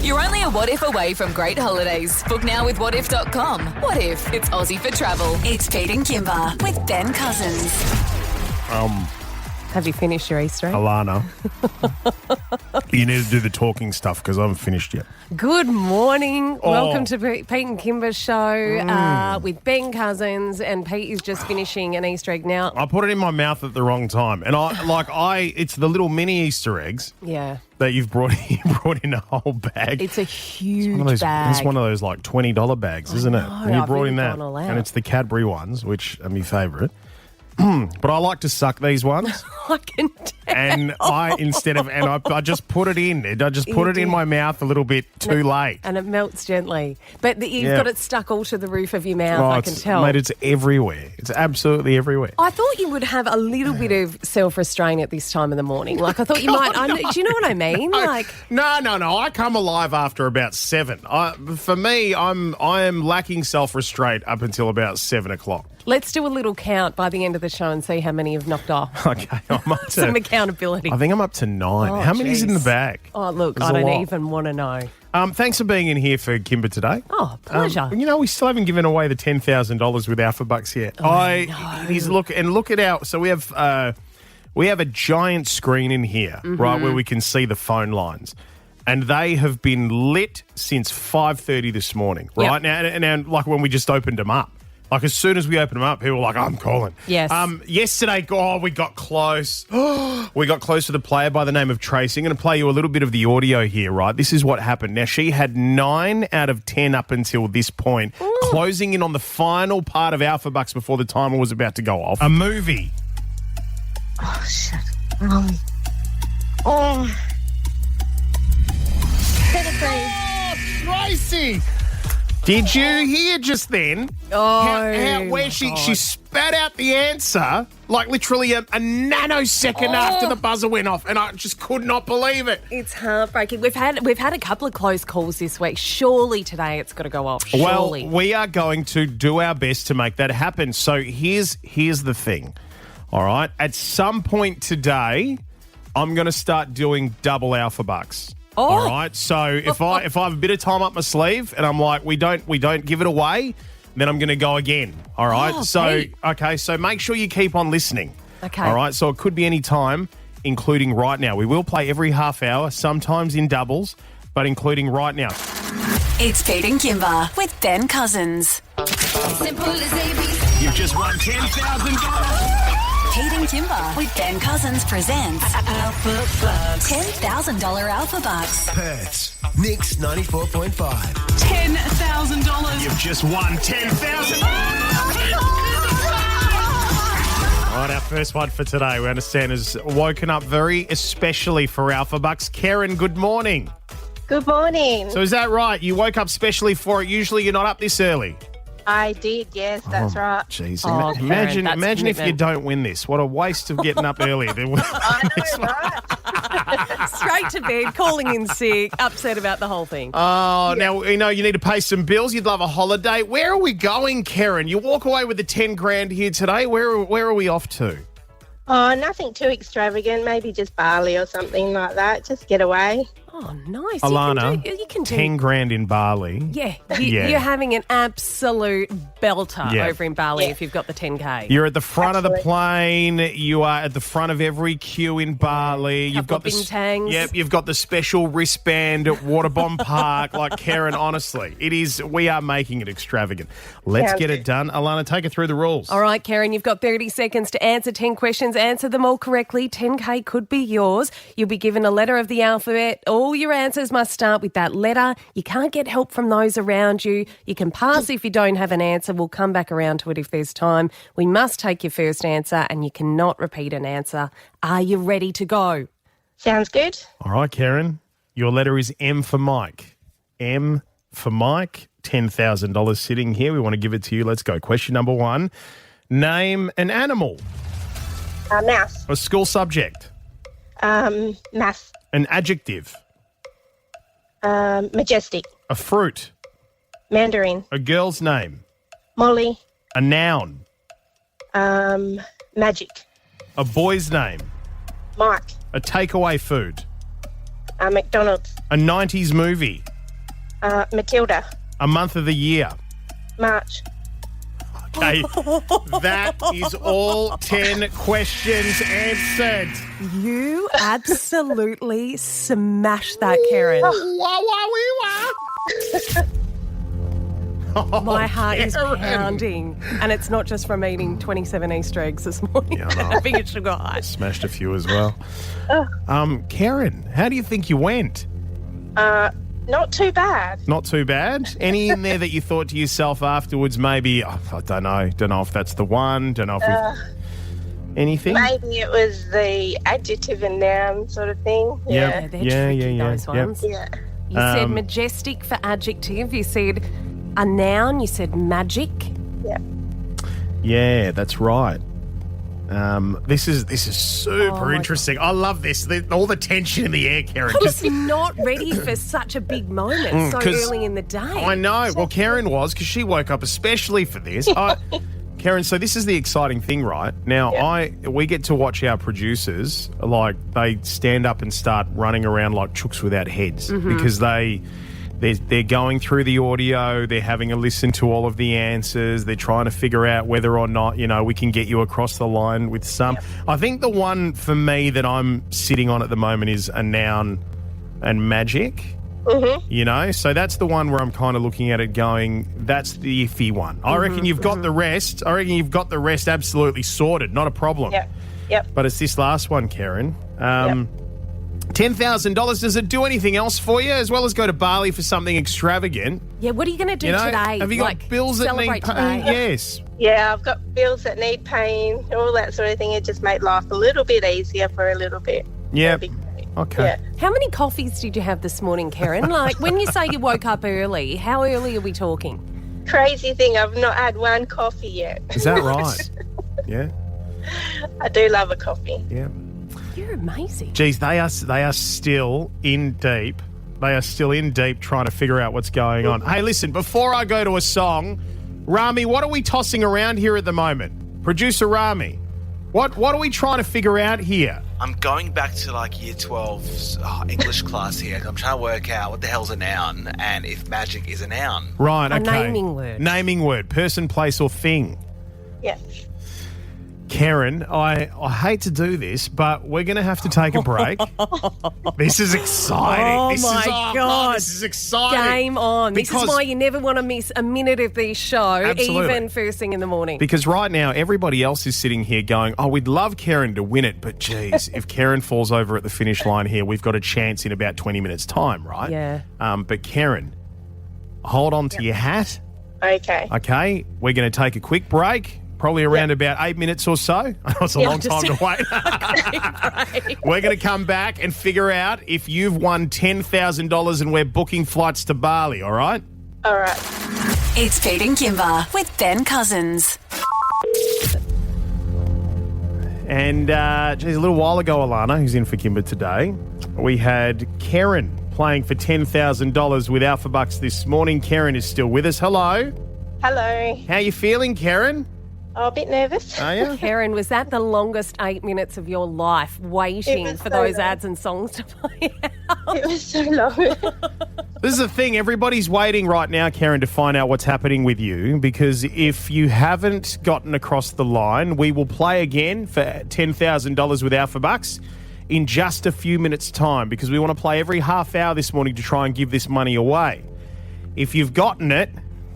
You're only a what if away from great holidays. Book now with whatif.com. What if it's Aussie for travel? It's Pete and Kimber with Ben Cousins. Have you finished your Easter egg? Alana, you need to do the talking stuff because I haven't finished yet. Good morning. Welcome to Pete and Kimber's show with Ben Cousins, and Pete is just finishing an Easter egg now. I put it in my mouth at the wrong time, and it's the little mini Easter eggs. Yeah. That you've brought in a whole bag. It's a huge bag. It's one of those like $20 bags, isn't it? And you I've brought really in that, gone all out. and it's the Cadbury ones, which are my favourite. But I like to suck these ones. I can tell. And I just put it in. I just put it in my mouth a little bit too late. And it melts gently. But you've got it stuck all to the roof of your mouth, I can tell. Mate, it's everywhere. It's absolutely everywhere. I thought you would have a little bit of self-restraint at this time of the morning. Like, I thought you might. Do you know what I mean? No. I come alive after about 7. For me, I am lacking self-restraint up until about 7 o'clock. Let's do a little count by the end of the show and see how many you've knocked off. Okay, I'm up to some accountability. I think I'm up to 9. How many's in the bag? Oh, look, I don't even want to know. Thanks for being in here for Kimber today. Oh, pleasure. We still haven't given away the $10,000 with Alphabucks yet. Look at our. So we have a giant screen in here, right, where we can see the phone lines. And they have been lit since 5:30 this morning, right? Yep. Now, like when we just opened them up. Like, as soon as we opened them up, people were like, I'm calling. Yes. Yesterday, we got close. We got close to the player by the name of Tracy. I'm going to play you a little bit of the audio here, right? This is what happened. Now, she had 9 out of 10 up until this point, closing in on the final part of Alphabucks before the timer was about to go off. A movie. Oh, shit. Tracy! Did you hear just then where she spat out the answer, like literally a nanosecond after the buzzer went off, and I just could not believe it. It's heartbreaking. We've had a couple of close calls this week. Surely today it's got to go off. Surely. Well, we are going to do our best to make that happen. So here's the thing, all right? At some point today, I'm going to start doing double Alphabucks. All right. So if I have a bit of time up my sleeve and I'm like, we don't give it away, then I'm going to go again. All right. So make sure you keep on listening. Okay. All right. So it could be any time, including right now. We will play every half hour, sometimes in doubles, but including right now. It's Pete and Kimber with Ben Cousins. Simple as ABC. You've just won $10,000. Pete and Kimber with Ben Cousins presents Alphabucks. $10,000 Alphabucks. Perth's Mix 94.5. $10,000. You've just won $10,000. All right, our first one for today, we understand, is woken up very especially for Alphabucks. Kerrin, good morning. Good morning. So is that right? You woke up specially for it. Usually you're not up this early. I did, yes, that's right. Jeez, Kerrin, imagine if you commitment. don't win this. What a waste of getting up early. I know, right? Straight to bed, calling in sick, upset about the whole thing. Oh, now, you need to pay some bills. You'd love a holiday. Where are we going, Kerrin? You walk away with the 10 grand here today. Where are we off to? Oh, nothing too extravagant. Maybe just Bali or something like that. Just get away. Oh, nice. Alana, you can do 10 grand in Bali. Yeah, you're having an absolute belter over in Bali if you've got the 10K. You're at the front of the plane. You are at the front of every queue in Bali. You've got the bintangs. Yep, you've got the special wristband at Waterbomb Park. Like, Kerrin, honestly, we are making it extravagant. Let's get it done. Alana, take it through the rules. All right, Kerrin, you've got 30 seconds to answer 10 questions. Answer them all correctly. 10K could be yours. You'll be given a letter of the alphabet. All your answers must start with that letter. You can't get help from those around you. You can pass if you don't have an answer. We'll come back around to it if there's time. We must take your first answer and you cannot repeat an answer. Are you ready to go? Sounds good. All right, Kerrin, your letter is M for Mike. M for Mike. $10,000 sitting here. We want to give it to you. Let's go. Question number 1. Name an animal. Mouse. A school subject. Math. An adjective. Majestic. A fruit. Mandarin. A girl's name. Molly. A noun. Magic. A boy's name. Mike. A takeaway food. McDonald's. A 90s movie. Matilda. A month of the year. March. Okay, that is all 10 questions answered. You absolutely smashed that, Kerrin. My heart is pounding. And it's not just from eating 27 Easter eggs this morning. Yeah, I know. Having a sugar high. Smashed a few as well. Kerrin, how do you think you went? Not too bad. Not too bad. Any in there that you thought to yourself afterwards, maybe, I don't know if that's the one, don't know if anything? Maybe it was the adjective and noun sort of thing. Yeah, they're tricky, those ones. Yeah. You said majestic for adjective. You said a noun. You said magic. Yeah. Yeah, that's right. This is super interesting. I love this. All the tension in the air, Kerrin. I was not ready for such a big moment so 'cause early in the day. I know. Well, Kerrin was, because she woke up especially for this. Kerrin, so this is the exciting thing, right? Now, we get to watch our producers, like, they stand up and start running around like chooks without heads because they're going through the audio, they're having a listen to all of the answers, they're trying to figure out whether or not, we can get you across the line with some. Yep. I think the one for me that I'm sitting on at the moment is a noun and magic. So that's the one where I'm kind of looking at it going, that's the iffy one. I reckon you've got the rest. I reckon you've got the rest absolutely sorted, not a problem. Yep. But it's this last one, Kerrin. $10,000, does it do anything else for you, as well as go to Bali for something extravagant? Yeah, what are you going to do today? Have you got bills that need paying? Yes. Yeah, I've got bills that need paying, all that sort of thing. It just made life a little bit easier for a little bit. Yeah. Okay. Yeah. How many coffees did you have this morning, Kerrin? Like, when you say you woke up early, how early are we talking? Crazy thing, I've not had one coffee yet. Is that right? Yeah. I do love a coffee. Yeah. You're amazing. Geez, they are still in deep. They are still in deep trying to figure out what's going on. Hey, listen, before I go to a song, Rami, what are we tossing around here at the moment? Producer Rami, what are we trying to figure out here? I'm going back to like year 12's English class here. I'm trying to work out what the hell's a noun and if magic is a noun. Right, okay. A naming word. Naming word, person, place or thing. Yeah. Kerrin, I hate to do this, but we're going to have to take a break. This is exciting. Oh, this God. This is exciting. Game on. Because, this is why you never want to miss a minute of this show, Absolutely. even first thing in the morning. Because right now, everybody else is sitting here going, we'd love Kerrin to win it, but geez, if Kerrin falls over at the finish line here, we've got a chance in about 20 minutes' time, right? Yeah. But Kerrin, hold on to your hat. Okay. Okay? We're going to take a quick break. Probably around about 8 minutes or so. That's a long time to wait. We're going to come back and figure out if you've won $10,000 and we're booking flights to Bali, all right? All right. It's Pete and Kimber with Ben Cousins. And, geez, a little while ago, Alana, who's in for Kimber today, we had Kerrin playing for $10,000 with Alphabucks this morning. Kerrin is still with us. Hello. Hello. How you feeling, Kerrin? Oh, a bit nervous. Are you? Kerrin, was that the longest 8 minutes of your life waiting for those ads and songs to play out? It was so long. This is the thing. Everybody's waiting right now, Kerrin, to find out what's happening with you, because if you haven't gotten across the line, we will play again for $10,000 with Alphabucks in just a few minutes' time, because we want to play every half hour this morning to try and give this money away. If you've gotten it,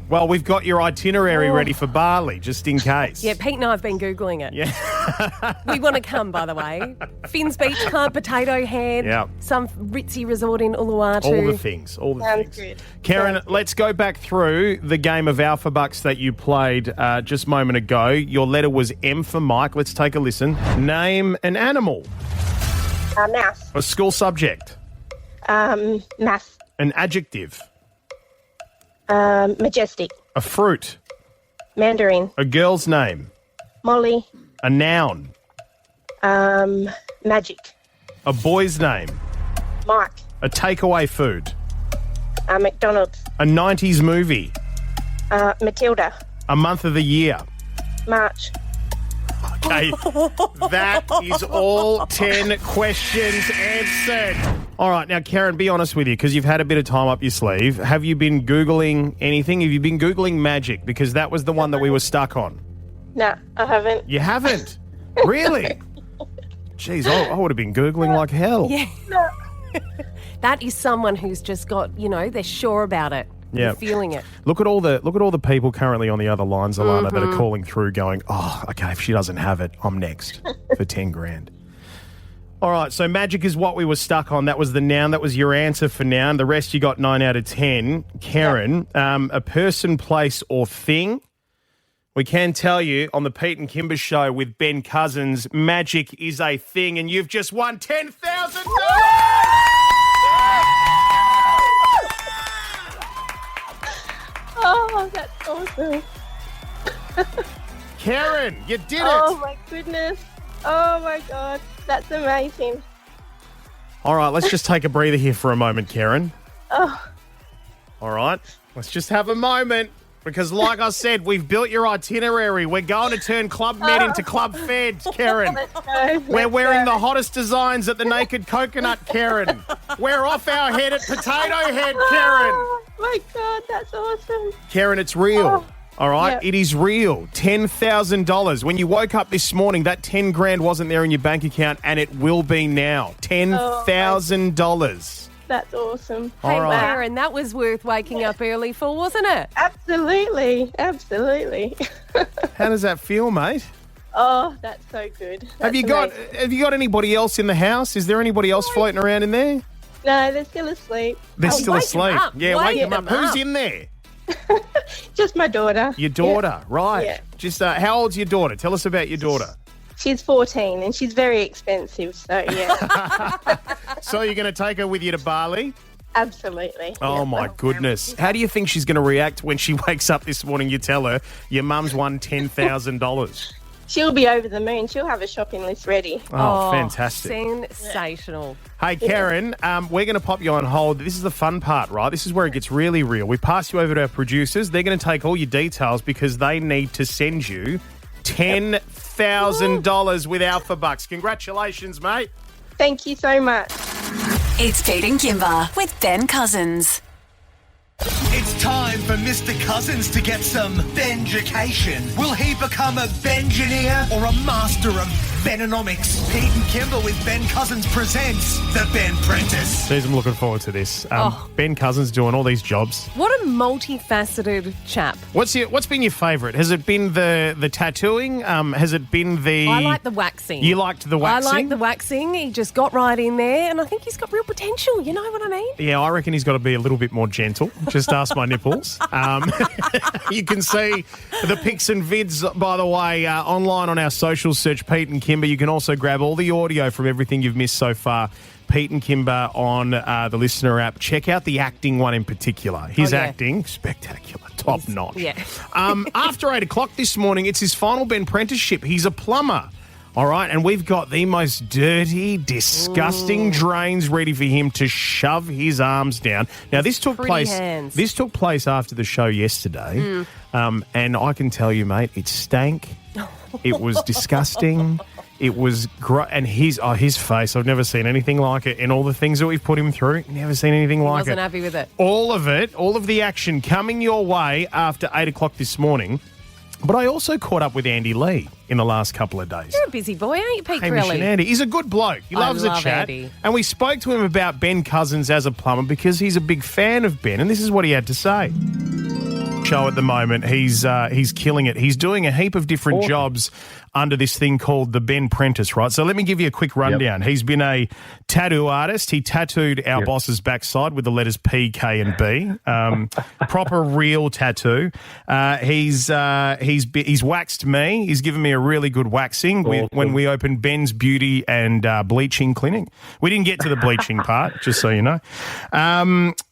well, we've got your itinerary ready for Bali, just in case. Yeah, Pete and I have been Googling it. Yeah. We want to come, by the way. Finn's Beach Club, Potato Head, Yep. some ritzy resort in Uluwatu. All the things. All the Sounds things. good. Kerrin, let's go back through the game of Alphabucks that you played just a moment ago. Your letter was M for Mike. Let's take a listen. Name an animal. Mouse. A school subject. Math. An adjective. Majestic. A fruit. Mandarin. A girl's name. Molly. A noun. Magic. A boy's name. Mike. A takeaway food. McDonald's. A 90s movie. Matilda. A month of the year. March. Okay, that is all 10 questions answered. All right, now, Kerrin, be honest with you, because you've had a bit of time up your sleeve. Have you been Googling anything? Have you been Googling magic? Because that was the one that we were stuck on. No, I haven't. You haven't? Really? Jeez, I would have been Googling like hell. Yeah. That is someone who's just got, they're sure about it. Yeah. They're feeling it. Look at all the people currently on the other lines, Alana, that are calling through going, oh, okay, if she doesn't have it, I'm next for 10 grand. All right, so magic is what we were stuck on. That was the noun. That was your answer for noun. The rest you got 9 out of 10. Kerrin, a person, place or thing. We can tell you on the Pete and Kimber show with Ben Cousins, magic is a thing, and you've just won $10,000. Oh, that's awesome. Kerrin, you did it. Oh, my goodness. Oh, my God. That's amazing. All right, let's just take a breather here for a moment, Kerrin. Oh, All right, let's just have a moment because, like I said, we've built your itinerary. We're going to turn Club Med into Club Fed, Kerrin. let's go. We're Let's wearing go. the hottest designs at the Naked Coconut, Kerrin. We're off our head at Potato Head, Kerrin. Oh, my God. That's awesome. Kerrin, it's real. Oh, All right, yep. It is real. $10,000. When you woke up this morning, that 10 grand wasn't there in your bank account, and it will be now. $10,000. That's awesome. Hey, All right. Karen, that was worth waking up early for, wasn't it? Absolutely. Absolutely. How does that feel, mate? Oh, that's so good. Have you got anybody else in the house? Is there anybody else floating around in there? No, they're still asleep. They're still wake 'em asleep. up. Yeah, Wake wake them up. 'em Who's up. in there? Just my daughter. Your daughter, right. Yeah. Just how old's your daughter? Tell us about your daughter. She's 14 and she's very expensive, so yeah. So you're going to take her with you to Bali? Absolutely. Oh, Yeah. my goodness. How do you think she's going to react when she wakes up this morning, you tell her your mum's won $10,000? She'll be over the moon. She'll have a shopping list ready. Oh, fantastic. Sensational. Hey, Kerrin, we're going to pop you on hold. This is the fun part, right? This is where it gets really real. We pass you over to our producers. They're going to take all your details because they need to send you $10,000 with Alphabucks. Congratulations, mate. Thank you so much. It's Pete and Kimber with Ben Cousins. It's time for Mr. Cousins to get some Benjication. Will he become a Bengineer or a master of Benomics? Pete and Kimber with Ben Cousins presents the Ben-Prentice. Jeez, I'm looking forward to this. Ben Cousins doing all these jobs. What a multifaceted chap. What's been your favourite? Has it been the tattooing? Has it been the... I like the waxing. You liked the waxing? I like the waxing. He just got right in there, and I think he's got real potential. You know what I mean? Yeah, I reckon he's got to be a little bit more gentle. Just ask my nipples. You can see the pics and vids, by the way, online on our socials. Search Pete and Kimber. You can also grab all the audio from everything you've missed so far. Pete and Kimber on the Listener app. Check out the acting one in particular. His acting, spectacular, top notch. Yeah. After 8 o'clock this morning, it's his final Ben-Prentice-ship. He's a plumber. All right, and we've got the most dirty, disgusting drains ready for him to shove his arms down. Now, this took place. hands. This took place after the show yesterday, and I can tell you, mate, it stank. It was disgusting. It was great, and his face. I've never seen anything like it. In all the things that we've put him through, never seen anything like it. Wasn't happy with it. All of it, all of the action coming your way after 8 o'clock this morning. But I also caught up with Andy Lee in the last couple of days. You're a busy boy, ain't you, Pete Hamish and Corelli? Andy. He's a good bloke. He loves love a chat. Andy. And we spoke to him about Ben Cousins as a plumber because he's a big fan of Ben, and this is what he had to say. Show at the moment, he's killing it. He's doing a heap of different jobs under this thing called the Ben-Prentice, right? So let me give you a quick rundown. Yep. He's been a tattoo artist. He tattooed our boss's backside with the letters P, K, and B. Proper real tattoo. He's waxed me. He's given me a really good waxing when we opened Ben's Beauty and Bleaching Clinic. We didn't get to the bleaching part, just so you know.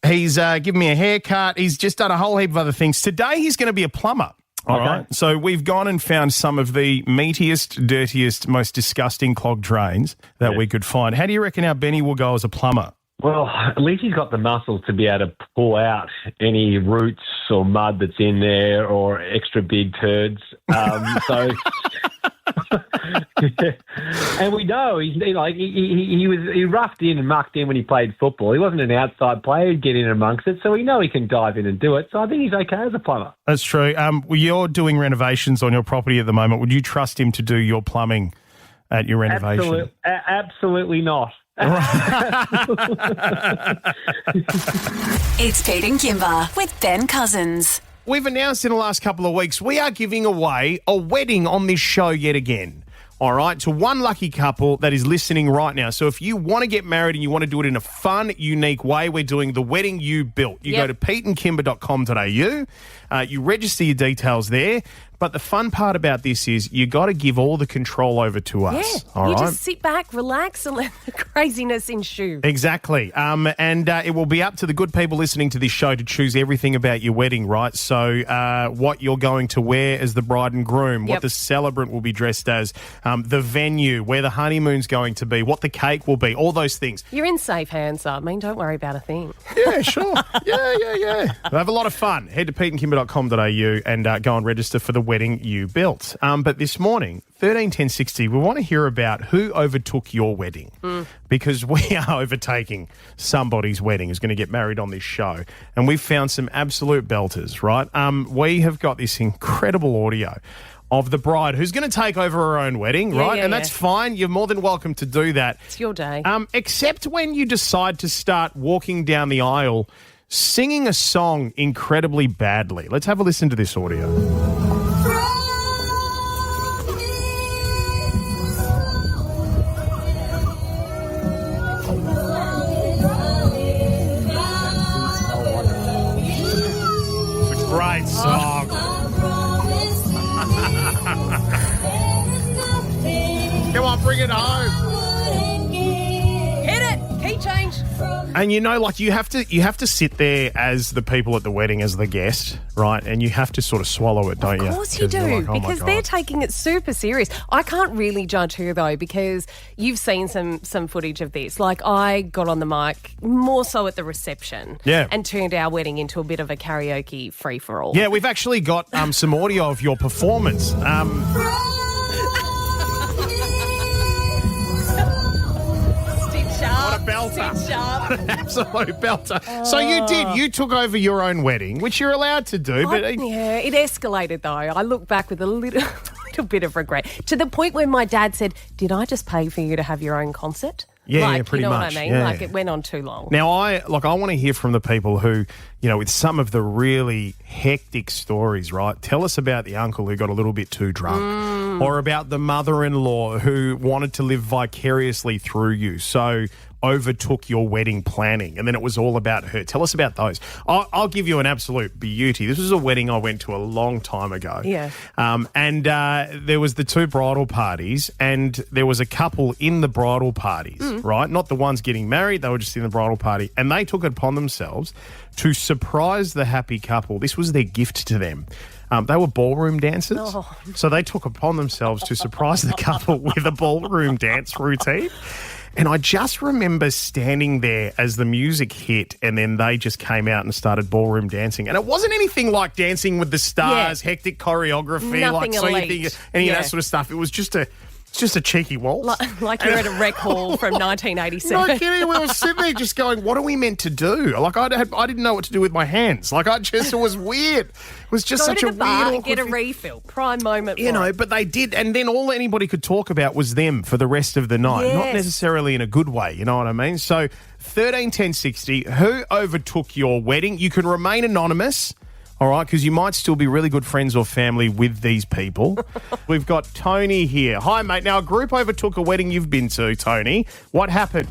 He's given me a haircut. He's just done a whole heap of other things. Today he's going to be a plumber. All right. So we've gone and found some of the meatiest, dirtiest, most disgusting clogged drains that we could find. How do you reckon our Benny will go as a plumber? Well, at least he's got the muscle to be able to pull out any roots or mud that's in there or extra big turds. So And we know he roughed in and mucked in when he played football. He wasn't an outside player. He'd get in amongst it, so we know he can dive in and do it. So I think he's okay as a plumber. That's true. You're doing renovations on your property at the moment. Would you trust him to do your plumbing at your renovation? Absolutely not. It's Pete and Kimber with Ben Cousins. We've announced in the last couple of weeks we are giving away a wedding on this show yet again. All right, to one lucky couple that is listening right now. So if you want to get married and you want to do it in a fun, unique way, we're doing the wedding you built. You go to peteandkimber.com.au. You register your details there. But the fun part about this is you got to give all the control over to us. Yeah, all right? Just sit back, relax, and let the craziness ensue. Exactly. And it will be up to the good people listening to this show to choose everything about your wedding, right? So what you're going to wear as the bride and groom, what the celebrant will be dressed as, the venue, where the honeymoon's going to be, what the cake will be, all those things. You're in safe hands, though. I mean, don't worry about a thing. Yeah, sure. Yeah. We'll have a lot of fun. Head to peteandkimber.com.au and go and register for the wedding you built. But this morning, 131060, we want to hear about who overtook your wedding because we are overtaking somebody's wedding who's going to get married on this show. And we've found some absolute belters, right? We have got this incredible audio of the bride who's going to take over her own wedding, right? And that's fine. You're more than welcome to do that. It's your day. Except when you decide to start walking down the aisle singing a song incredibly badly. Let's have a listen to this audio. Great song. Come on, bring it home. Hit it. Key change. And you know, like you have to sit there as the people at the wedding, as the guest, right? And you have to sort of swallow it, don't you? Of course you do, like, because they're taking it super serious. I can't really judge her, though, because you've seen some footage of this. Like, I got on the mic more so at the reception and turned our wedding into a bit of a karaoke free-for-all. Yeah, we've actually got some audio of your performance. What a belter. An absolute belter. So you took over your own wedding, which you're allowed to do. But it escalated, though. I look back with a little bit of regret, to the point where my dad said, "Did I just pay for you to have your own concert?" Yeah, pretty you know much. what I mean? Yeah. Like, it went on too long. Now, I want to hear from the people who, with some of the really hectic stories, right? Tell us about the uncle who got a little bit too drunk or about the mother-in-law who wanted to live vicariously through you. So overtook your wedding planning and then it was all about her. Tell us about those. I'll give you an absolute beauty. This was a wedding I went to a long time ago. Yeah. And there was the two bridal parties and there was a couple in the bridal parties, right? Not the ones getting married. They were just in the bridal party and they took it upon themselves to surprise the happy couple. This was their gift to them. They were ballroom dancers. Oh. So they took upon themselves to surprise the couple with a ballroom dance routine. And I just remember standing there as the music hit and then they just came out and started ballroom dancing. And it wasn't anything like Dancing with the Stars, hectic choreography, nothing like elite. any of that sort of stuff. It was just a cheeky waltz. Like you're at a rec hall from 1987. No kidding. We were sitting there just going, what are we meant to do? Like, I didn't know what to do with my hands. Like, it was weird. It was just such a weird, bar and get a refill. Prime moment. But they did. And then all anybody could talk about was them for the rest of the night. Yes. Not necessarily in a good way. You know what I mean? So 131060, who overtook your wedding? You can remain anonymous. All right, because you might still be really good friends or family with these people. We've got Tony here. Hi, mate. Now, a group overtook a wedding you've been to, Tony. What happened?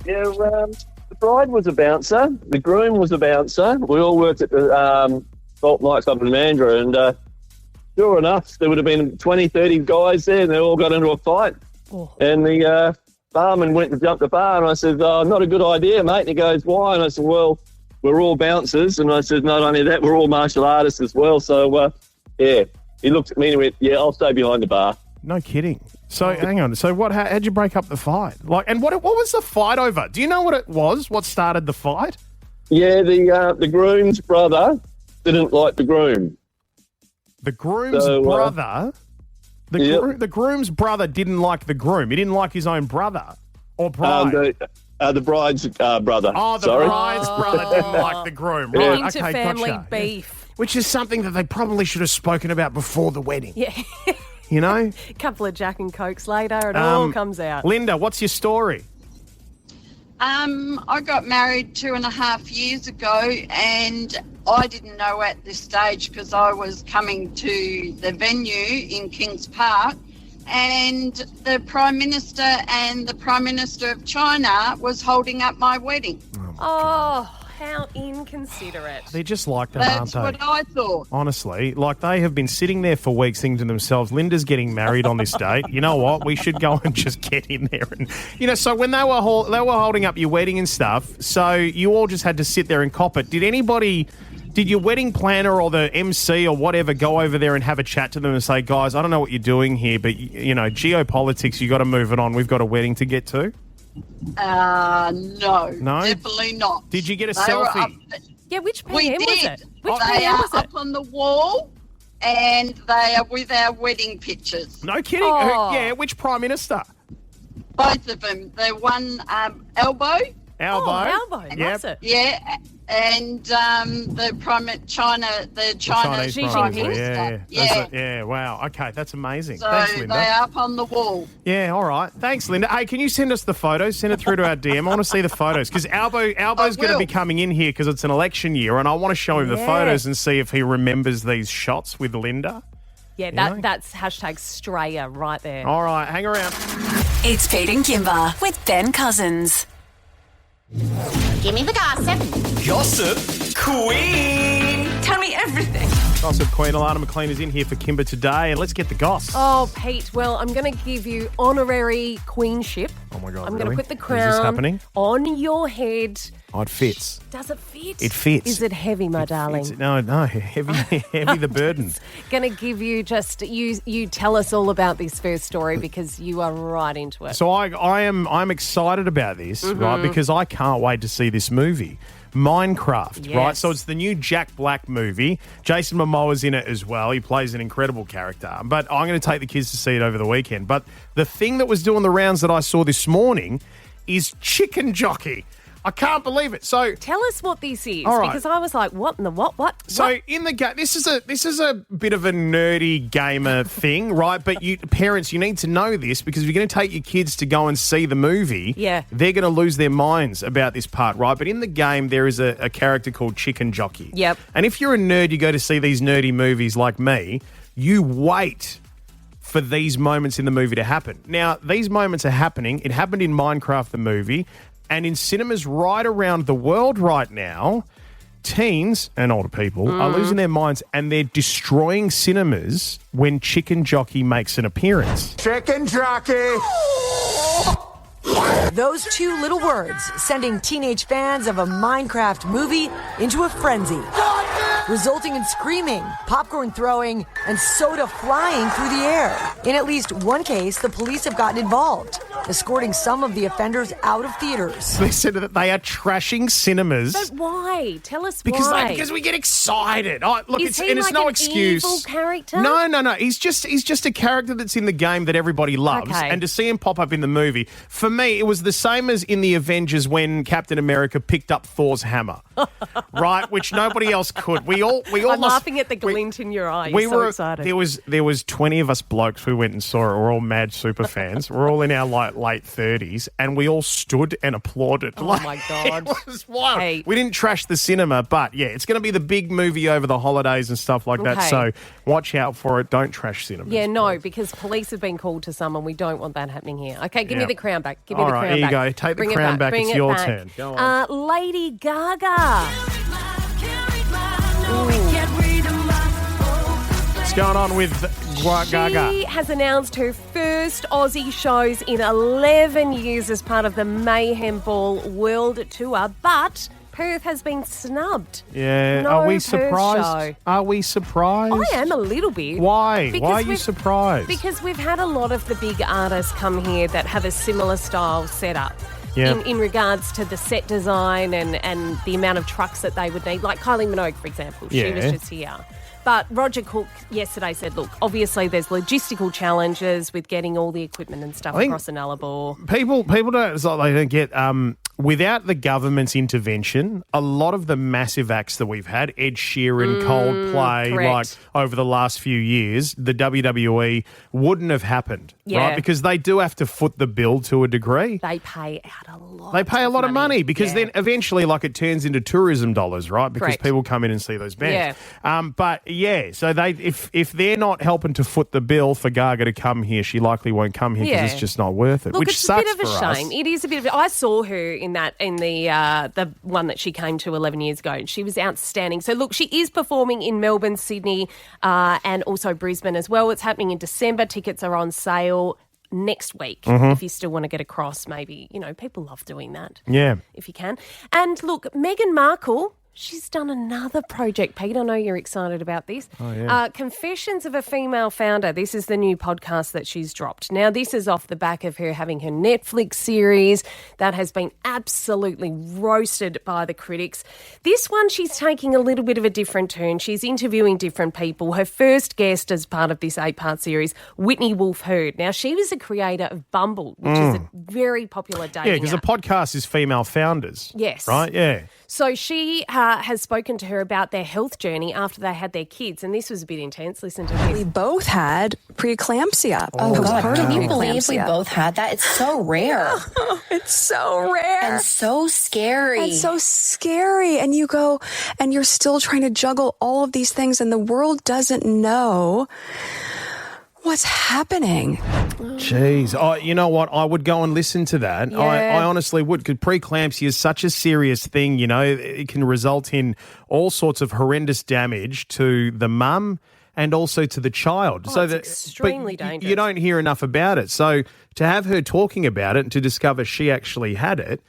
Yeah, the bride was a bouncer. The groom was a bouncer. We all worked at the Salt Nightclub in Mandurah, and sure enough, there would have been 20, 30 guys there, and they all got into a fight. Oh. And the barman went to jump the bar, and I said, not a good idea, mate. And he goes, why? And I said, well, we're all bouncers. And I said, not only that, we're all martial artists as well. So, he looked at me and went, yeah, I'll stay behind the bar. No kidding. So, hang on. So, how'd you break up the fight? And what was the fight over? Do you know what it was? What started the fight? Yeah, the groom's brother didn't like the groom. The groom's brother The groom's brother didn't like the groom. He didn't like his own brother or bride. The bride's brother. Oh, the Sorry. bride's brother didn't like the groom. We're Right, into okay, family gotcha. beef. Which is something that they probably should have spoken about before the wedding. Yeah. You know? A couple of Jack and Cokes later, it all comes out. Linda, what's your story? I got married 2.5 years ago, and I didn't know at this stage because I was coming to the venue in Kings Park, and the Prime Minister and the Prime Minister of China was holding up my wedding. Oh, how inconsiderate. They're just like that, That's aren't they? what I thought. Honestly, like they have been sitting there for weeks thinking to themselves, Linda's getting married on this date. You know what? We should go and just get in there. And so when they were holding up your wedding and stuff, so you all just had to sit there and cop it. Did your wedding planner or the MC or whatever go over there and have a chat to them and say, guys, I don't know what you're doing here, but, geopolitics, you got to move it on. We've got a wedding to get to? No. No? Definitely not. Did you get a They were selfie? up- Yeah, which PM We was did. it? Which They PM are was it? up on the wall, and they are with our wedding pictures. No kidding. Oh. Yeah, which Prime Minister? Both of them. The one elbow, Albo. Oh, Albo. Yep. That's it. yeah, and the Chinese Chinese Xi Prime Jinping. Minister, Yeah. That's it. Yeah, wow. Okay, that's amazing. So Thanks, they Linda. are up on the wall. Yeah, all right. Thanks, Linda. Hey, can you send us the photos? Send it through to our DM. I want to see the photos because Albo's going to be coming in here because it's an election year, and I want to show him the Yeah. photos and see if he remembers these shots with Linda. Yeah, know? that's hashtag Straya right there. All right, hang around. It's Pete and Kimber with Ben Cousins. Give me the gossip. Gossip Queen. Tell me everything. Gossip Queen Alana McLean is in here for Kimber today, and let's get the goss. Oh, Pete, well, I'm going to give you honorary queenship. Oh my God, I'm really? going to put the Is crown this happening? on your head. Oh, it fits. Does it fit? It fits. Is it heavy, my darling? No, heavy the burden. Going to give you you tell us all about this first story because you are right into it. So I'm excited about this, right? Because I can't wait to see this movie. Minecraft, Yes. right? So it's the new Jack Black movie. Jason Momoa's in it as well. He plays an incredible character. But I'm going to take the kids to see it over the weekend. But the thing that was doing the rounds that I saw this morning is chicken jockey. I can't believe it. So Tell us what this is, All right. because I was like, what in the what? So What? in the game, this is a bit of a nerdy gamer thing, right? But parents, you need to know this because if you're going to take your kids to go and see the movie, Yeah. they're going to lose their minds about this part, right? But in the game, there is a character called Chicken Jockey. Yep. And if you're a nerd, you go to see these nerdy movies like me, you wait for these moments in the movie to happen. Now, these moments are happening. It happened in Minecraft, the movie, and in cinemas right around the world right now, teens and older people are losing their minds and they're destroying cinemas when Chicken Jockey makes an appearance. Chicken jockey. Those two little words sending teenage fans of a Minecraft movie into a frenzy, resulting in screaming, popcorn throwing, and soda flying through the air. In at least one case, the police have gotten involved, escorting some of the offenders out of theaters. They said that they are trashing cinemas. But why? Tell us Because why. because we get excited. Oh, look, Is it's he and it's like no an excuse. evil character? No. He's just a character that's in the game that everybody loves, Okay. and to see him pop up in the movie, for me, it was the same as in the Avengers when Captain America picked up Thor's hammer, right? Which nobody else could. We all I'm lost- laughing at the glint in your eye. You're so excited. There was 20 of us blokes who went and saw it. We're all mad super fans. We're all in our late 30s, and we all stood and applauded. Oh, my God. It was wild. Hey. We didn't trash the cinema, but yeah, it's going to be the big movie over the holidays and stuff like that. Okay. So watch out for it. Don't trash cinemas. Yeah, no, please. because police have been called to some and we don't want that happening here. Okay, give Yeah. me the crown back. Give me All the right, crown here you back. go. Take the Bring it crown back. Bring It's it your back. turn. Go on. Lady Gaga. What's going on with Gaga? She has announced her first Aussie shows in 11 years as part of the Mayhem Ball World Tour, but Perth has been snubbed. Yeah, No are we Perth surprised? show. Are we surprised? I am a little bit. Why? Because Why are you we've- surprised? Because we've had a lot of the big artists come here that have a similar style setup. Yeah. In regards to the set design and the amount of trucks that they would need. Like Kylie Minogue, for example. She Yeah. was just here. But Roger Cook yesterday said, look, obviously there's logistical challenges with getting all the equipment and stuff across the Nullarbor. People don't, it's like they don't get, without the government's intervention, a lot of the massive acts that we've had, Ed Sheeran, Coldplay, correct. like over the last few years, the WWE wouldn't have happened, right? Because they do have to foot the bill to a degree. They pay out a lot. They pay a lot of money because then eventually, like, it turns into tourism dollars, right? Because people come in and see those bands. So they, if they're not helping to foot the bill for Gaga to come here, she likely won't come here because it's just not worth it. Look, which it's sucks a bit of a for shame. us. It is a bit of. I saw her in the one that she came to 11 years ago. She was outstanding. So look, she is performing in Melbourne, Sydney, and also Brisbane as well. It's happening in December. Tickets are on sale next week. If you still want to get across, maybe, people love doing that. Yeah. If you can. And look, Meghan Markle, she's done another project, Pete. I know you're excited about this. Oh, yeah. Confessions of a Female Founder. This is the new podcast that she's dropped. Now, this is off the back of her having her Netflix series that has been absolutely roasted by the critics. This one, she's taking a little bit of a different turn. She's interviewing different people. Her first guest as part of this 8-part series, Whitney Wolfe Herd. Now, she was a creator of Bumble, which is a very popular dating Yeah, because the app. podcast is female founders. Yes. Right? Yeah. So she has spoken to her about their health journey after they had their kids, and this was a bit intense. Listen to this. We both had preeclampsia. Oh, God. Can you believe we preeclampsia. both had that? It's so rare. It's so rare. And so scary. And so scary. And you go, and you're still trying to juggle all of these things, and the world doesn't know what's happening. Jeez. Oh, you know what? I would go and listen to that. Yeah. I honestly would, because preeclampsia is such a serious thing, It can result in all sorts of horrendous damage to the mum and also to the child. Oh, it's extremely dangerous. You don't hear enough about it. So to have her talking about it and to discover she actually had it,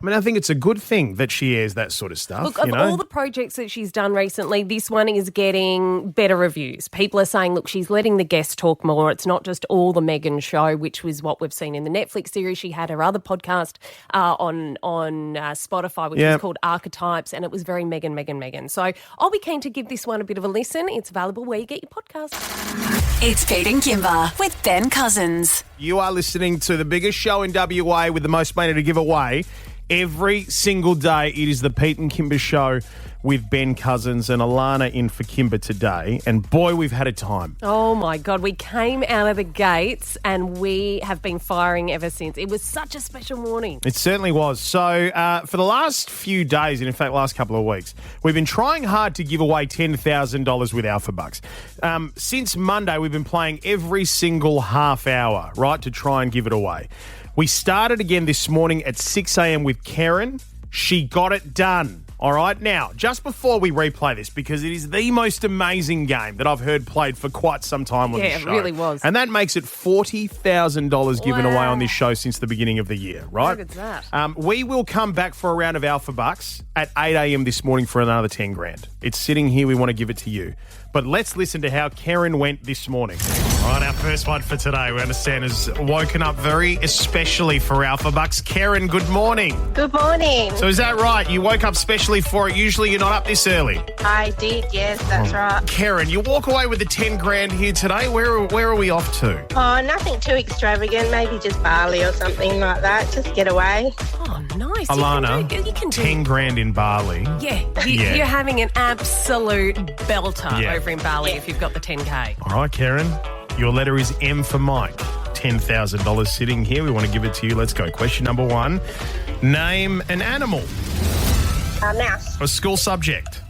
I think it's a good thing that she airs that sort of stuff. Look, of all the projects that she's done recently, this one is getting better reviews. People are saying, look, she's letting the guests talk more. It's not just all the Meghan show, which was what we've seen in the Netflix series. She had her other podcast on Spotify, which was called Archetypes, and it was very Meghan. So I'll be keen to give this one a bit of a listen. It's available where you get your podcasts. It's Pete and Kimber with Ben Cousins. You are listening to the biggest show in WA with the most money to give away. Every single day, it is the Pete and Kimber show with Ben Cousins and Alana in for Kimber today. And boy, we've had a time. Oh, my God. We came out of the gates and we have been firing ever since. It was such a special morning. It certainly was. So for the last few days, and in fact last couple of weeks, we've been trying hard to give away $10,000 with Alphabucks. Since Monday, we've been playing every single half hour, right, to try and give it away. We started again this morning at 6 a.m. with Kerrin. She got it done. All right. Now, just before we replay this, because it is the most amazing game that I've heard played for quite some time on this show. Yeah, it really was. And that makes it $40,000 given away on this show since the beginning of the year, right? How good's that? We will come back for a round of Alphabucks at 8 a.m. this morning for another 10 grand. It's sitting here. We want to give it to you. But let's listen to how Kerrin went this morning. All right, our first one for today, we understand, has woken up very especially for Alphabucks. Kerrin, good morning. Good morning. So is that right? You woke up specially for it. Usually you're not up this early. I did, yes, that's right. Kerrin, you walk away with the 10 grand here today. Where are we off to? Oh, nothing too extravagant. Maybe just Bali or something like that. Just get away. Oh, nice. Alana, you can do 10 grand in Bali. Yeah, you're having an absolute belter over in Bali if you've got the 10K. All right, Kerrin, your letter is M for Mike. $10,000 sitting here. We want to give it to you. Let's go. Question number 1. Name an animal. Mouse. A school subject.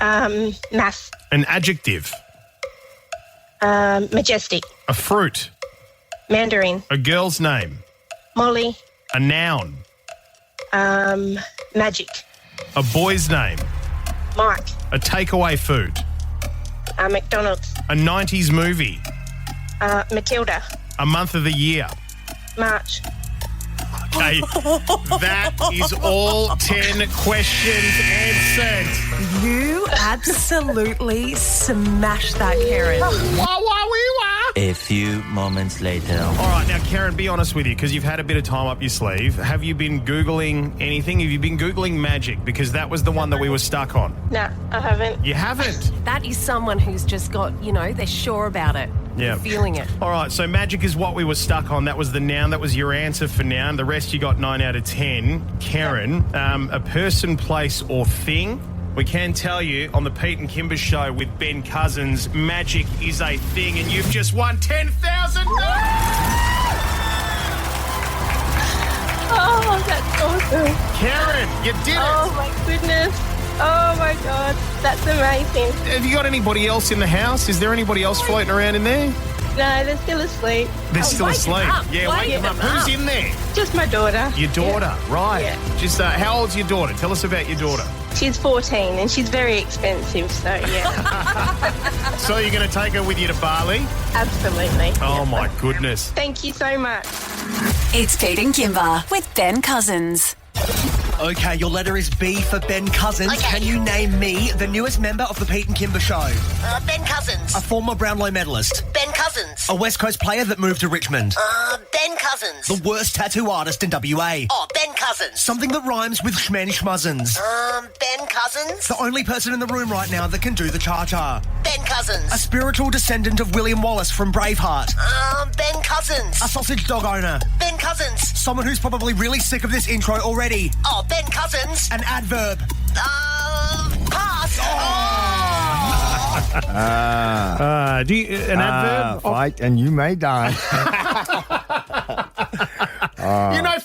Math. An adjective. Majestic. A fruit. Mandarin. A girl's name. Molly. A noun. Magic. A boy's name. Mike. A takeaway food. McDonald's. A 90s movie. Matilda. A month of the year. March. Okay, that is all 10 questions answered. You absolutely smashed that, Kerrin. A few moments later. All right, now, Kerrin, be honest with you, because you've had a bit of time up your sleeve. Have you been Googling anything? Have you been Googling magic? Because that was the one that we were stuck on. No, I haven't. You haven't? That is someone who's just got, they're sure about it. Yeah. Feeling it. All right, so magic is what we were stuck on. That was the noun. That was your answer for noun. The rest you got 9 out of 10. Kerrin, a person, place or thing. We can tell you on the Pete and Kimber show with Ben Cousins, magic is a thing, and you've just won $10,000. Oh, that's awesome. Kerrin, you did it. Oh, my goodness. Oh, my God. That's amazing. Have you got anybody else in the house? Is there anybody else floating around in there? No, they're still asleep. They're still wake asleep. them up. Yeah, wake them up. Who's in there? Just my daughter. Your daughter, right. Yeah. Just how old's your daughter? Tell us about your daughter. She's 14 and she's very expensive, so yeah. So you're going to take her with you to Bali? Absolutely. Oh, my goodness. Thank you so much. It's Pete and Kimber with Ben Cousins. Okay, your letter is B for Ben Cousins. Okay. Can you name me the newest member of the Pete and Kimber show? Ben Cousins. A former Brownlow medalist. Ben Cousins. A West Coast player that moved to Richmond. Ben Cousins. The worst tattoo artist in WA. Oh, Ben Cousins. Something that rhymes with Schman Schmuzzins. Ben Cousins. The only person in the room right now that can do the cha-cha. Ben Cousins. A spiritual descendant of William Wallace from Braveheart. Ben Cousins. A sausage dog owner. Ben Cousins. Someone who's probably really sick of this intro already. Oh, Ben Cousins. An adverb. Pass. An adverb? Fight and you may die.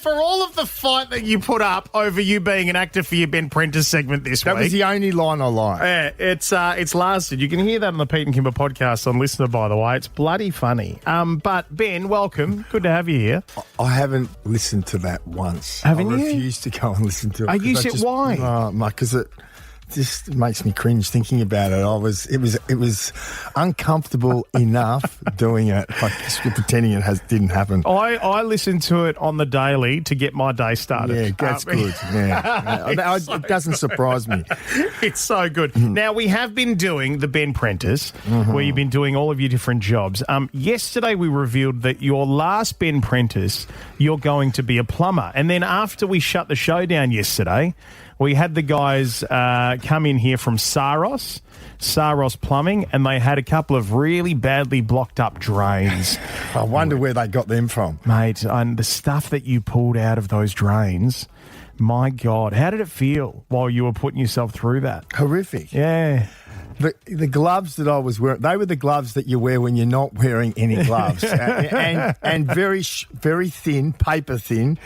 For all of the fight that you put up over you being an actor for your Ben-Prentice segment this week. That was the only line I liked. Yeah, it's lasted. You can hear that on the Pete and Kimber podcast on Listener, by the way. It's bloody funny. But, Ben, welcome. Good to have you here. I haven't listened to that once. Haven't I you? refuse to go and listen to it. Why? Because it just makes me cringe thinking about it. It was uncomfortable enough doing it, like pretending it didn't happen. I listen to it on the daily to get my day started. Yeah, that's good. Yeah. It doesn't surprise me. It's so good. Now, we have been doing the Ben-Prentice, where you've been doing all of your different jobs. Yesterday, we revealed that your last Ben-Prentice, you're going to be a plumber. And then after we shut the show down yesterday, we had the guys come in here from Saros Plumbing, and they had a couple of really badly blocked up drains. I wonder where they got them from. Mate, and the stuff that you pulled out of those drains, my God, how did it feel while you were putting yourself through that? Horrific. Yeah. The gloves that I was wearing, they were the gloves that you wear when you're not wearing any gloves. and very thin, paper thin,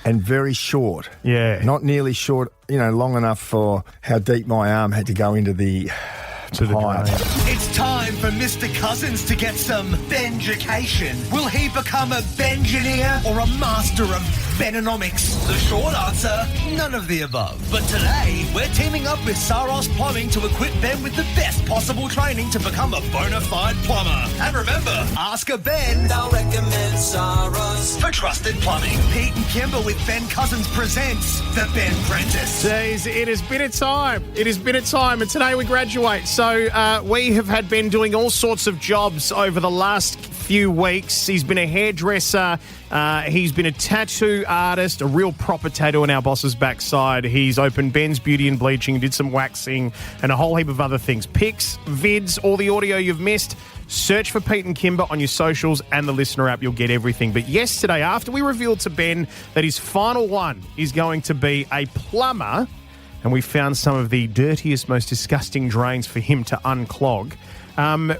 and very short. Yeah. Not nearly short, long enough for how deep my arm had to go into the pipe. It's time for Mr. Cousins to get some Benjication. Will he become a Bengineer or a master of Benomics? The short answer, none of the above. But today, we're teaming up with Saros Plumbing to equip Ben with the best possible training to become a bona fide plumber. And remember, ask a Ben. I'll recommend Saros for trusted plumbing. Pete and Kimber with Ben Cousins presents the Ben-Prentice. Jeez, it has been a time. It has been a time, and today we graduate. So we have had Ben doing all sorts of jobs over the last few weeks. He's been a hairdresser. He's been a tattoo artist, a real proper tattoo on our boss's backside. He's opened Ben's Beauty and Bleaching, did some waxing, and a whole heap of other things. Pics, vids, all the audio you've missed. Search for Pete and Kimber on your socials and the Listener app. You'll get everything. But yesterday, after we revealed to Ben that his final one is going to be a plumber, and we found some of the dirtiest, most disgusting drains for him to unclog,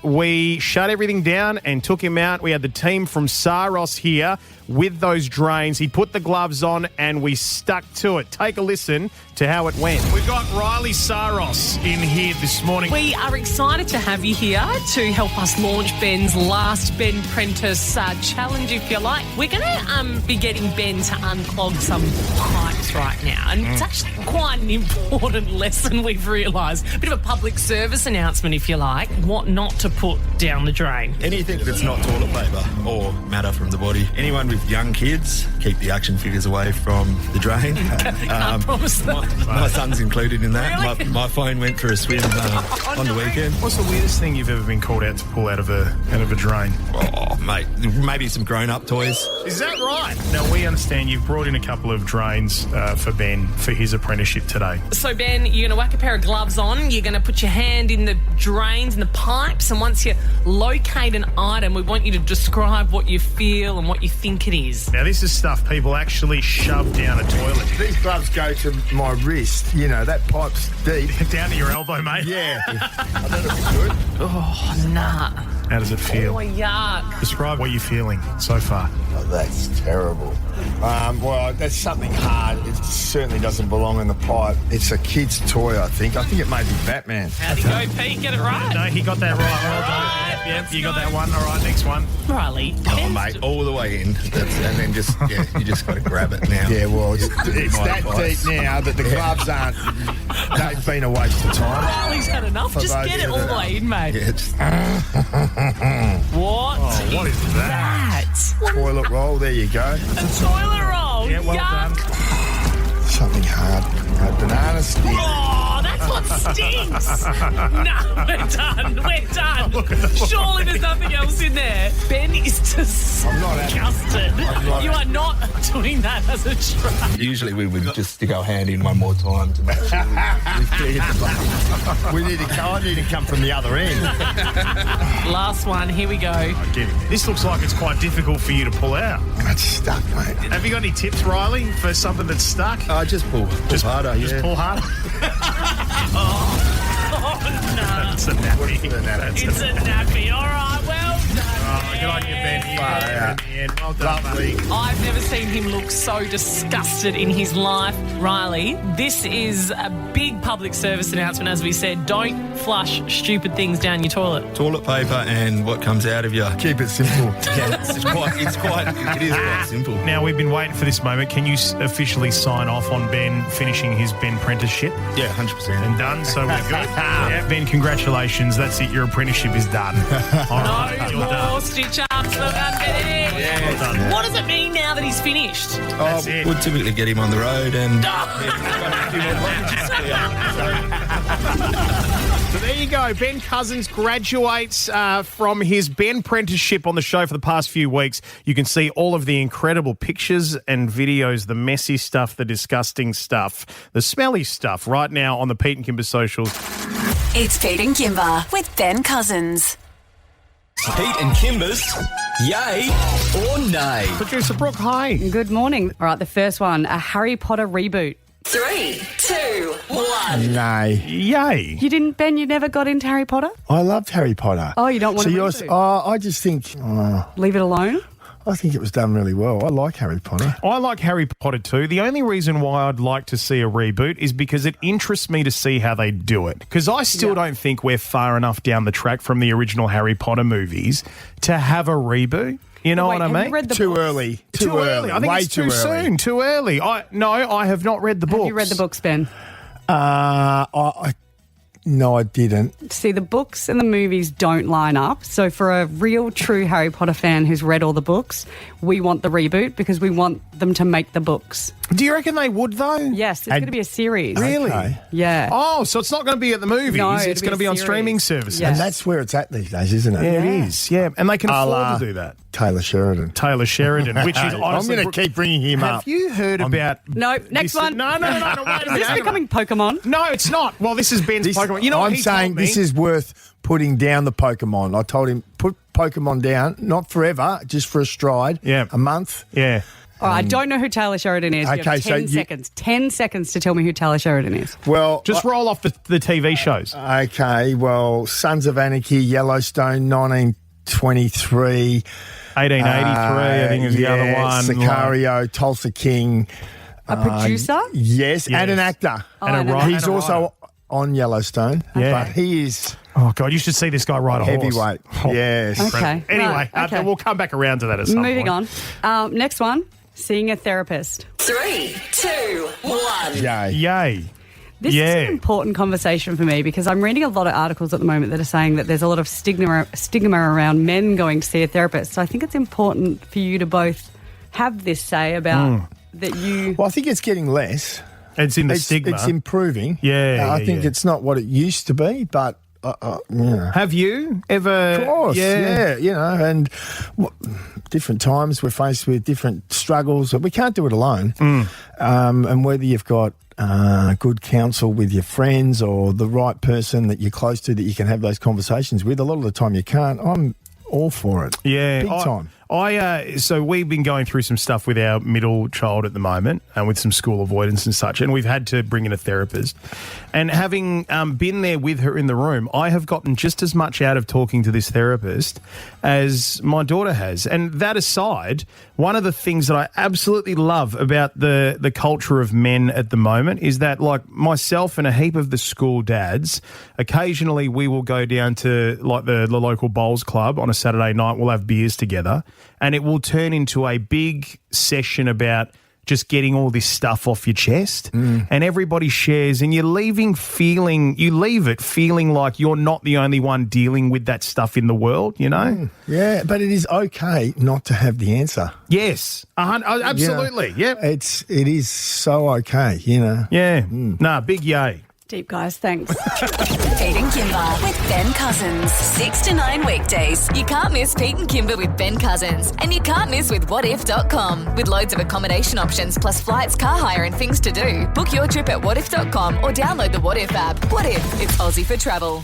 we shut everything down and took him out. We had the team from Saros here with those drains. He put the gloves on and we stuck to it. Take a listen to how it went. We've got Riley Saros in here this morning. We are excited to have you here to help us launch Ben's last Ben-Prentice challenge, if you like. We're going to be getting Ben to unclog some pipes right now, and it's actually quite an important lesson we've realised. A bit of a public service announcement, if you like, what not to put down the drain. Anything that's not toilet paper or matter from the body. Anyone with with young kids, keep the action figures away from the drain. Can't promise that. My son's included in that. Really? My phone went for a swim on the weekend. What's the weirdest thing you've ever been called out to pull out of a drain? Oh, mate, maybe some grown-up toys. Is that right? Now, we understand you've brought in a couple of drains for Ben for his apprenticeship today. So, Ben, you're going to whack a pair of gloves on, you're going to put your hand in the drains and the pipes, and once you locate an item, we want you to describe what you feel and what you think it is. Now, this is stuff people actually shove down a toilet. These gloves go to my wrist. You know, that pipe's deep. Down to your elbow, mate. Yeah. I don't know if it's good. Oh, nah. How does it feel? Oh, yuck. Describe what you're feeling so far. Oh, that's terrible. Well, that's something hard. It certainly doesn't belong in the pipe. It's a kid's toy, I think. I think it may be Batman. How'd he go, Pete? Get it right? No, he got that right. Well done. Yep, you got that one. All right, next one. Riley. Oh, mate, all the way in. And then just, you just got to grab it now. Yeah, well, it's that deep now that the gloves aren't. They've been a waste of time. Riley's had enough. Just get it all the way in, mate. What? Oh, what is that? Toilet roll, there you go. A toilet roll? Yeah, well Yuck. done. Something hard. A banana stick. Oh, that's what stinks. No, we're done. We're done. Surely there's nothing else in there. Ben is disgusted. You are not doing that as a try. Usually we would just stick our hand in one more time to make sure we've cleared the bucket. I need to come from the other end. Last one. Here we go. This looks like it's quite difficult for you to pull out. It's stuck, mate. Have you got any tips, Riley, for something that's stuck? Just pull harder. Just pull harder. Oh, no. It's a nappy. It's a nappy. All right, well done. Oh, good on you, Ben. You got it in the end. Well done, Lovely. I've never seen him look so disgusted in his life. Riley, this is a big public service announcement, as we said. Don't flush stupid things down your toilet. Toilet paper and what comes out of you. Keep it simple. Yeah, it is quite simple. Now, we've been waiting for this moment. Can you officially sign off on Ben finishing his Ben-Prentice-ship? Yeah, 100%. And done, so we're good. Yeah, Ben, congratulations. That's it. Your apprenticeship is done. All right, you're No done. more stitch-ups. Well done, Ben. Well done. What does it mean now that he's finished? That's it. We'll typically get him on the road and... So there you go. Ben Cousins graduates from his Ben-Prentice-ship on the show for the past few weeks. You can see all of the incredible pictures and videos, the messy stuff, the disgusting stuff, the smelly stuff right now on the Pete and Kimber socials. It's Pete and Kimber with Ben Cousins. Pete and Kimber's Yay or Nay. Producer Brooke, hi. Good morning. All right, the first one, a Harry Potter reboot. 3, 2, 1. Nay. Yay. You didn't, Ben? You never got into Harry Potter? I loved Harry Potter. Oh, you don't want to reboot? I just think... Leave it alone? I think it was done really well. I like Harry Potter. I like Harry Potter too. The only reason why I'd like to see a reboot is because it interests me to see how they do it. Because I still don't think we're far enough down the track from the original Harry Potter movies to have a reboot. You know what I mean? Too early. Too early. I think Way it's too early. soon. Too early. I have not read the books. Have you read the books, Ben? No, I didn't. See, the books and the movies don't line up. So for a real, true Harry Potter fan who's read all the books, we want the reboot because we want them to make the books. Do you reckon they would, though? Yes, it's going to be a series. Really? Okay. Yeah. Oh, so it's not going to be at the movies. No, it's it'll going to be be a on series. streaming services. Yes. And that's where it's at these days, isn't it? Yeah, it is. Yeah, and they can A afford la to do that. Taylor Sheridan. Taylor Sheridan, which is honestly... I'm going to keep bringing him up. Have you heard about... No, next one. No, wait a Is minute. this becoming Pokemon? No, it's not. Well, this is Ben's Pokemon. You know what I'm he saying told me? this is worth putting down the Pokemon. I told him, put Pokemon down, not forever, just for a stride. Yeah. A month. Yeah. All right, I don't know who Taylor Sheridan is. You Okay, have so 10 you- seconds. 10 seconds to tell me who Taylor Sheridan is. Well, Just roll off the TV shows. okay, well, Sons of Anarchy, Yellowstone, 1923. 1883, I think is the other one. Sicario, Tulsa King. A producer? Yes, and an actor. And a writer. He's also on Yellowstone. Yeah. But he is Oh, God, you should see this guy ride a horse. heavyweight. Oh, Yes. Okay. Anyway, Right, okay. we'll come back around to that at some Moving point. on. Next one, seeing a therapist. 3, 2, 1. Yay. Yay. This is an important conversation for me because I'm reading a lot of articles at the moment that are saying that there's a lot of stigma around men going to see a therapist. So I think it's important for you to both have this say about that you... Well, I think it's getting less. It's in the stigma. It's improving. Yeah, I think it's not what it used to be, but... Have you ever? Of course, yeah, and different times we're faced with different struggles. We can't do it alone. And whether you've got good counsel with your friends or the right person that you're close to that you can have those conversations with, a lot of the time you can't. I'm all for it. Yeah, big time. So we've been going through some stuff with our middle child at the moment and with some school avoidance and such, and we've had to bring in a therapist. And having been there with her in the room, I have gotten just as much out of talking to this therapist as my daughter has. And that aside, one of the things that I absolutely love about the culture of men at the moment is that, like myself and a heap of the school dads, occasionally we will go down to like the local bowls club on a Saturday night. We'll have beers together. And it will turn into a big session about just getting all this stuff off your chest, and everybody shares, and you leave it feeling like you're not the only one dealing with that stuff in the world, you know? Yeah, but it is okay not to have the answer. Yes, absolutely. You know, it is so okay, you know. Yeah. Big yay. Deep, guys. Thanks. Pete and Kimber with Ben Cousins. 6 to 9 weekdays. You can't miss Pete and Kimber with Ben Cousins. And you can't miss with whatif.com. With loads of accommodation options plus flights, car hire and things to do. Book your trip at whatif.com or download the What If app. What if it's Aussie for travel?